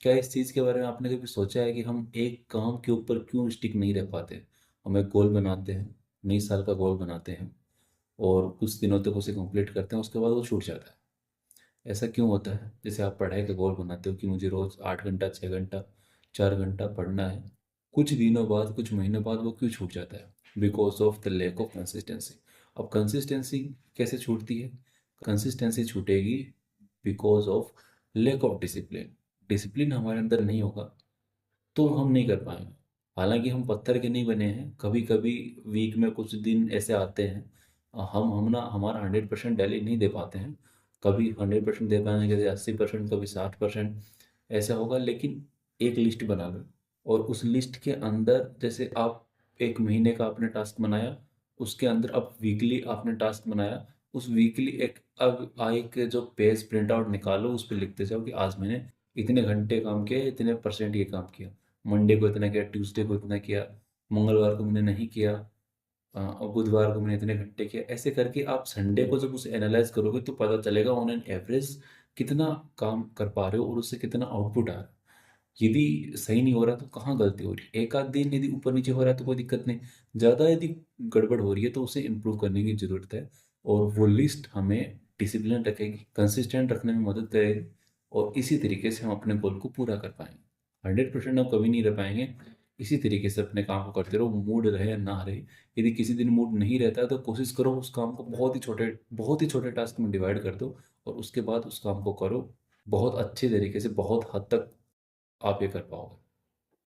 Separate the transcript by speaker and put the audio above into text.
Speaker 1: क्या इस चीज़ के बारे में आपने कभी सोचा है कि हम एक काम के ऊपर क्यों स्टिक नहीं रह पाते? हम एक गोल बनाते हैं, नई साल का गोल बनाते हैं और कुछ दिनों तक उसे कंप्लीट करते हैं, उसके बाद वो छूट जाता है। ऐसा क्यों होता है? जैसे आप पढ़ाई का गोल बनाते हो कि मुझे रोज़ 8 घंटा, 6 घंटा, 4 घंटा पढ़ना है। कुछ दिनों बाद, कुछ महीनों बाद वो क्यों छूट जाता है? Because of the lack of consistency. अब कंसिस्टेंसी कैसे छूटती है? कंसिस्टेंसी छूटेगी because of lack of discipline. Discipline हमारे अंदर नहीं होगा तो हम नहीं कर पाएँगे। हालाँकि हम पत्थर के नहीं बने हैं, कभी-कभी वीक में कुछ दिन ऐसे आते हैं हम ना हमारा 100% डेली नहीं दे पाते हैं। कभी 100% दे पाएँगे, जैसे 80%, कभी 60% ऐसा होगा, लेकिन एक लिस्ट बना लो और उस लिस्ट के अंदर जैसे आप 1 महीने का आपने टास्क बनाया, उसके अंदर अब वीकली आपने टास्क बनाया, उस वीकली एक जो पेज प्रिंट आउट निकालो, उस पे लिखते जाओ कि आज मैंने इतने घंटे काम किया, इतने परसेंट ये काम किया। मंडे को इतना किया, ट्यूसडे को इतना किया, मंगलवार को मैंने नहीं किया, और बुधवार को मैंने इतने घंटे किया। ऐसे करके आप संडे को जब उसे एनालाइज़ करोगे तो पता चलेगा ऑन एन एवरेज कितना काम कर पा रहे हो और उससे कितना आउटपुट आ रहा है। यदि सही नहीं हो रहा तो कहाँ गलती हो रही है? एक आध दिन यदि ऊपर-नीचे हो रहा है तो कोई दिक्कत नहीं। ज़्यादा यदि गड़बड़ हो रही है तो उसे इम्प्रूव करने की ज़रूरत है और वो लिस्ट हमें डिसिप्लिन रखेगी, कंसिस्टेंट रखने में मदद करेगी और इसी तरीके से हम अपने गोल को पूरा कर पाएँगे। 100% हम कभी नहीं रह पाएँगे। इसी तरीके से अपने काम को करते रहो, मूड रहे या ना रहे। यदि किसी दिन मूड नहीं रहता है तो कोशिश करो उस काम को बहुत ही छोटे टास्क में डिवाइड कर दो और उसके बाद उस काम को करो। बहुत अच्छे तरीके से, बहुत हद तक आप ये कर पाओगे।